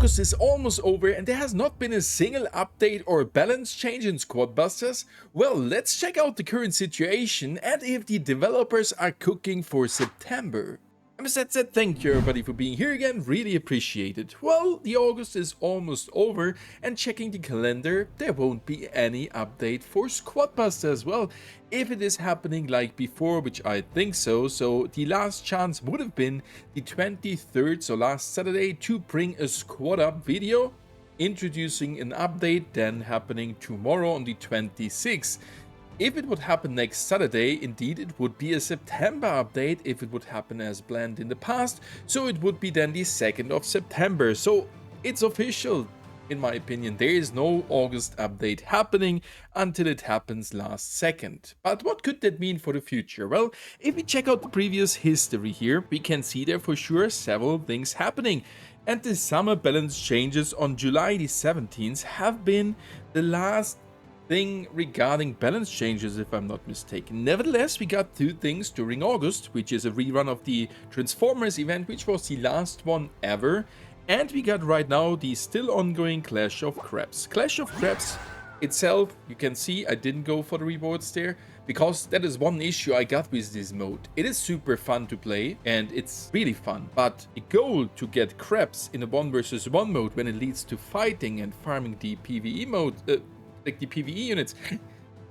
August is almost over and there has not been a single update or balance change in Squadbusters. Well, let's check out the current situation and if the developers are cooking for September. And with that said, thank you everybody for being here again, really appreciate it. Well, the August is almost over and checking the calendar, there won't be any update for Squadbusters. Well, if it is happening like before, which I think so, the last chance would have been the 23rd, so last Saturday, to bring a squad up video, introducing an update, then happening tomorrow on the 26th. If it would happen next Saturday, indeed it would be a September update if it would happen as planned in the past, so it would be then the 2nd of September. So it's official, in my opinion. There is no August update happening until it happens last second. But what could that mean for the future? Well, if we check out the previous history here, we can see there for sure several things happening. And the summer balance changes on July the 17th have been the last thing regarding balance changes, if I'm not mistaken. Nevertheless, we got two things during August, which is a rerun of the Transformers event, which was the last one ever, and we got right now the still ongoing Clash of Crabs. Clash of Crabs itself, you can see I didn't go for the rewards there, because that is one issue I got with this mode. It is super fun to play, and it's really fun, but the goal to get crabs in a 1 versus 1 mode when it leads to fighting and farming the PvE mode, like the PvE units,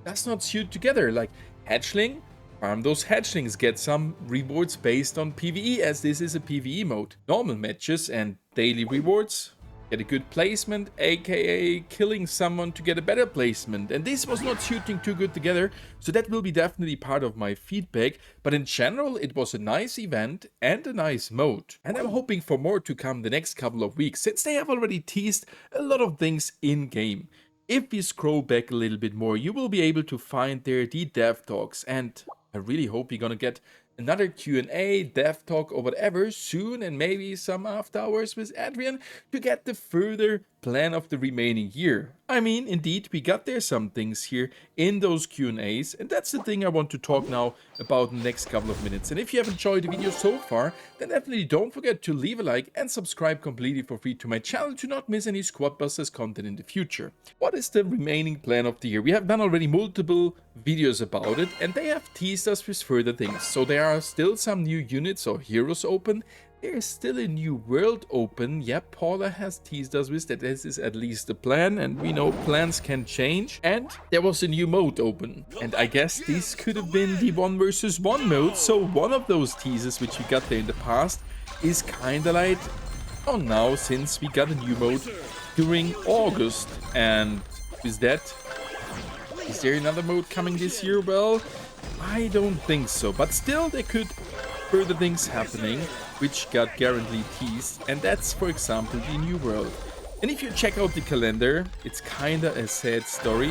does not suit together. Like hatchling, farm those hatchlings, get some rewards based on PvE, as this is a PvE mode. Normal matches and daily rewards, get a good placement, aka killing someone to get a better placement, and this was not shooting too good together, so that will be definitely part of my feedback. But in general, it was a nice event and a nice mode, and I'm hoping for more to come the next couple of weeks, since they have already teased a lot of things in game. If we scroll back a little bit more, you will be able to find there the dev talks, and I really hope you're gonna get another Q&A, dev talk or whatever soon, and maybe some after hours with Adrian to get the further plan of the remaining year. I mean, indeed, we got there some things here in those Q&As, and that's the thing I want to talk now about in the next couple of minutes. And if you have enjoyed the video so far, then definitely don't forget to leave a like and subscribe completely for free to my channel to not miss any Squadbusters content in the future. What is the remaining plan of the year? We have done already multiple videos about it, and they have teased us with further things. So there are still some new units or heroes open. There is still a new world open. Yep, Paula has teased us with that this is at least the plan, and we know plans can change. And there was a new mode open, and I guess this could have been the 1 versus 1 mode. So one of those teasers which we got there in the past is kinda like on now, since we got a new mode during August. And with that, is there another mode coming this year? Well, I don't think so, but still there could further things happening which got guaranteed teased, and that's for example the new world. And if you check out the calendar, it's kinda a sad story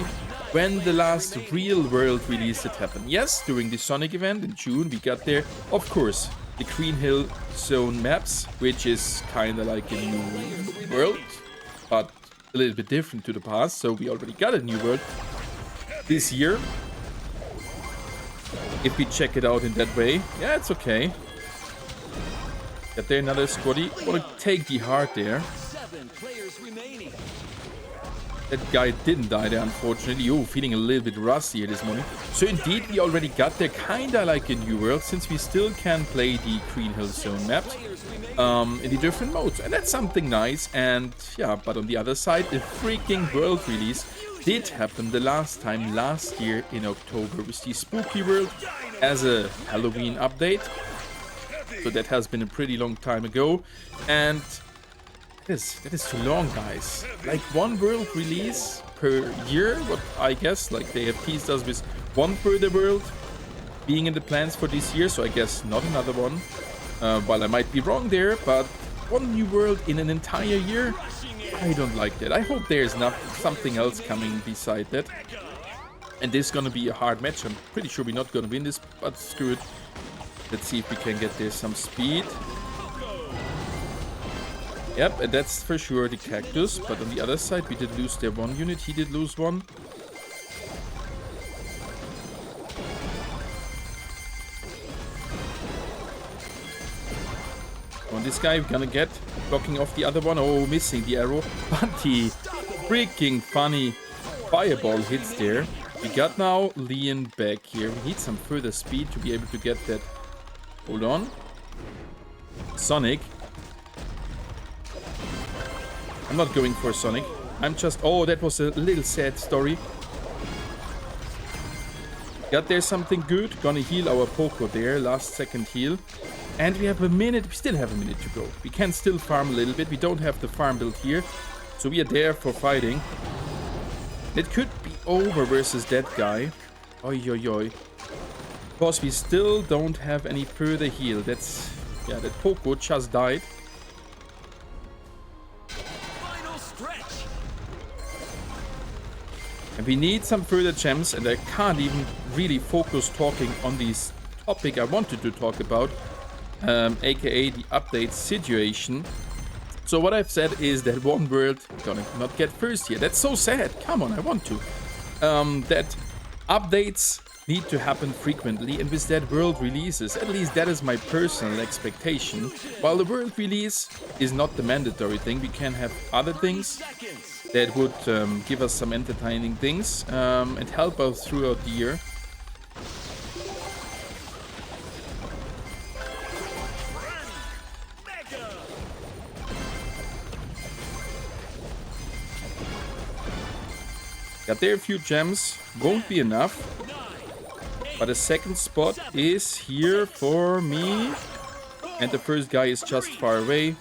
when the last real world release that happened. Yes, during the Sonic event in June we got there, of course, the Green Hill Zone maps, which is kinda like a new world, but a little bit different to the past, so we already got a new world this year. If we check it out in that way, yeah, it's okay. Got there another squaddy. Wanna take the heart there. That guy didn't die there, unfortunately. Oh, feeling a little bit rusty here this morning. So indeed, we already got there kinda like a new world, since we still can play the Green Hill Zone map in the different modes. And that's something nice. And yeah, but on the other side, a freaking world release did happen the last time last year in October with the Spooky World as a Halloween update. So that has been a pretty long time ago, and that is too long, guys. Like 1 world release per year, what I guess, like they have teased us with 1 further world being in the plans for this year, so I guess not another one. While I might be wrong there, but 1 new world in an entire year, I don't like that. I hope there's not something else coming beside that. And this is gonna be a hard match. I'm pretty sure we're not gonna win this, but screw it. Let's see if we can get there some speed. Yep, and that's for sure the cactus. But on the other side, we did lose there 1 unit. He did lose 1. on this guy. We're gonna get blocking off the other one. Oh, missing the arrow. But the freaking funny fireball hits there. We got now Leon back here. We need some further speed to be able to get that. Hold on. Sonic. I'm not going for Sonic. I'm just... Oh, that was a little sad story. Got there something good. Gonna heal our Poco there. Last second heal. And we have a minute. We still have a minute to go. We can still farm a little bit. We don't have the farm build here. So we are there for fighting. It could be over versus that guy. Oi, oi, oi. Of course, we still don't have any further heal. That's... Yeah, that Poco just died. And we need some further gems, and I can't even really focus talking on this topic I wanted to talk about, aka the update situation. So what I've said is that one world gonna not get first here. That's so sad. Come on, I want to. That updates need to happen frequently, and with that world releases, at least that is my personal expectation. While the world release is not the mandatory thing, we can have other things that would give us some entertaining things and help us throughout the year. Got there a few gems, won't be enough, but a second spot is here for me, and the first guy is just far away.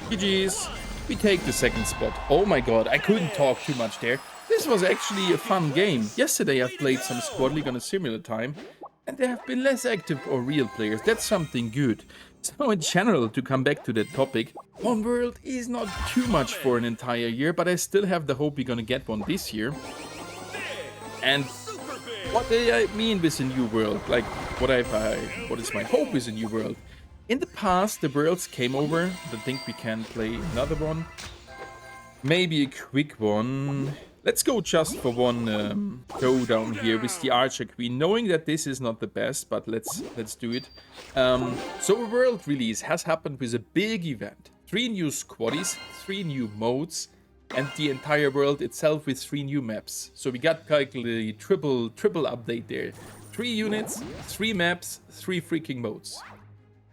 GG's. We take the second spot. Oh my god, I couldn't talk too much there. This was actually a fun game. Yesterday I played some Squad League on a similar time, and there have been less active or real players. That's something good. So in general, to come back to that topic, one world is not too much for an entire year, but I still have the hope we're gonna get one this year. And what do I mean with a new world? Like, what is my hope with a new world? In the past, the worlds came over. I think we can play another one. Maybe a quick one. Let's go just for one go down here with the Archer Queen, knowing that this is not the best, but let's do it. So a world release has happened with a big event. 3 new Squaddies, 3 new modes, and the entire world itself with 3 new maps. So we got like the triple update there. 3 units, 3 maps, 3 freaking modes.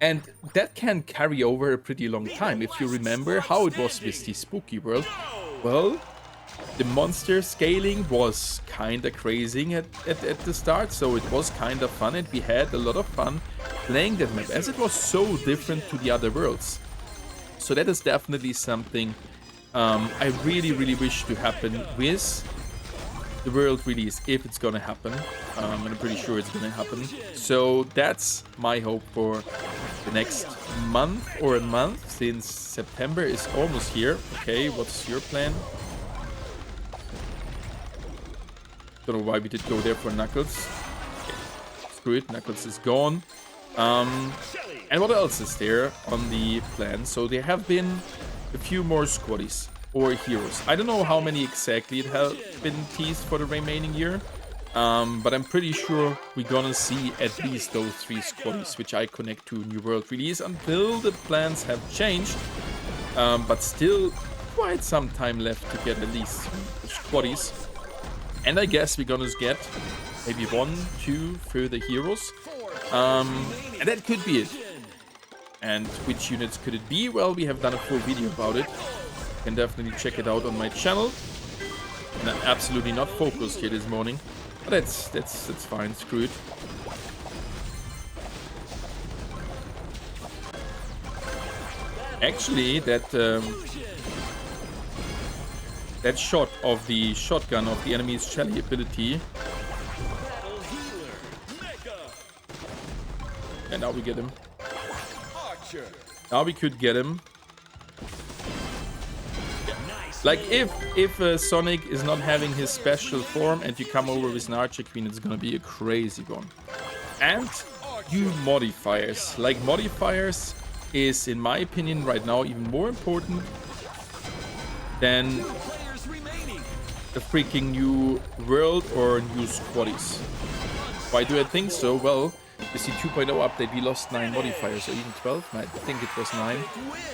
And that can carry over a pretty long time. If you remember how it was with the spooky world, well, the monster scaling was kinda crazy at the start, so it was kind of fun, and we had a lot of fun playing that map, as it was so different to the other worlds. So that is definitely something I really wish to happen with the world release, if it's gonna happen. And I'm pretty sure it's gonna happen. So that's my hope for the next month or a month, since September is almost here. Okay, what's your plan? Don't know why we did go there for Knuckles. Okay, screw it, Knuckles is gone. And what else is there on the plan? So there have been a few more Squaddies or heroes. I don't know how many exactly it has been teased for the remaining year. But I'm pretty sure we're gonna see at least those 3 Squaddies, which I connect to New World Release until the plans have changed. But still quite some time left to get at least Squaddies. And I guess we're gonna get maybe 1, 2 further heroes. And that could be it. And which units could it be? Well, we have done a full video about it. You can definitely check it out on my channel. And I'm absolutely not focused here this morning. But that's fine, screw it. Actually, that shot of the shotgun of the enemy's Shelly ability. And now we get him. Now we could get him. Like, if Sonic is not having his special form and you come over with an Archer Queen, it's gonna be a crazy one. And you modifiers. Like, modifiers is, in my opinion, right now even more important than the freaking new world or new Squaddies. Why do I think so? Well, You see 2.0 update, we lost 9 modifiers, or even 12, I think it was 9.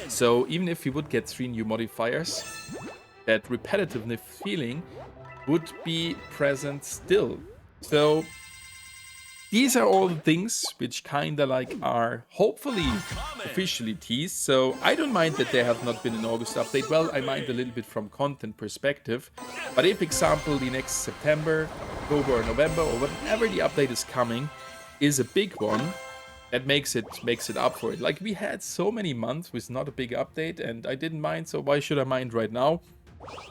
So even if we would get 3 new modifiers, that repetitiveness feeling would be present still. So these are all the things which kinda like are hopefully officially teased. So I don't mind that there have not been an August update. Well, I mind a little bit from content perspective. But if, example, the next September, October, or November, or whenever the update is coming, is a big one, that makes it up for it. Like, we had so many months with not a big update, and I didn't mind. So why should I mind right now?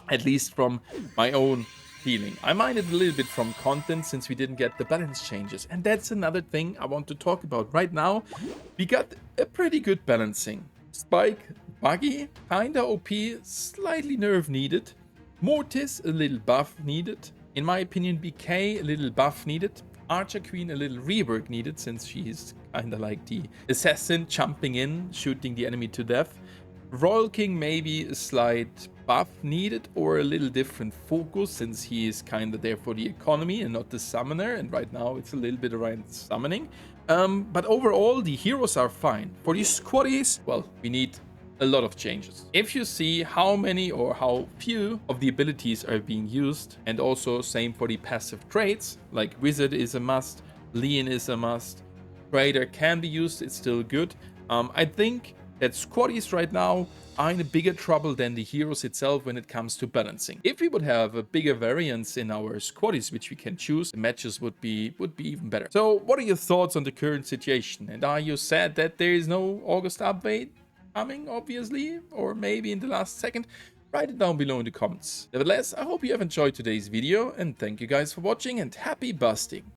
At least from my own feeling. I minded a little bit from content since we didn't get the balance changes. And that's another thing I want to talk about. Right now, we got a pretty good balancing. Spike, buggy, kinda OP, slightly nerf needed. Mortis, a little buff needed. In my opinion, BK, a little buff needed. Archer Queen, a little rework needed, since she's kinda like the assassin jumping in, shooting the enemy to death. Royal King, maybe a slight buff needed, or a little different focus, since he is kind of there for the economy and not the summoner, and right now it's a little bit around summoning. But overall, the heroes are fine. For the squaddies, well, we need a lot of changes. If you see how many or how few of the abilities are being used, and also same for the passive traits, like Wizard is a must, Leon is a must, Trader can be used, it's still good. I think that squaddies right now are in a bigger trouble than the heroes itself when it comes to balancing. If we would have a bigger variance in our squaddies which we can choose, the matches would be even better. So what are your thoughts on the current situation? And are you sad that there is no August update coming, obviously, or maybe in the last second? Write it down below in the comments. Nevertheless, I hope you have enjoyed today's video, and thank you guys for watching, and happy busting!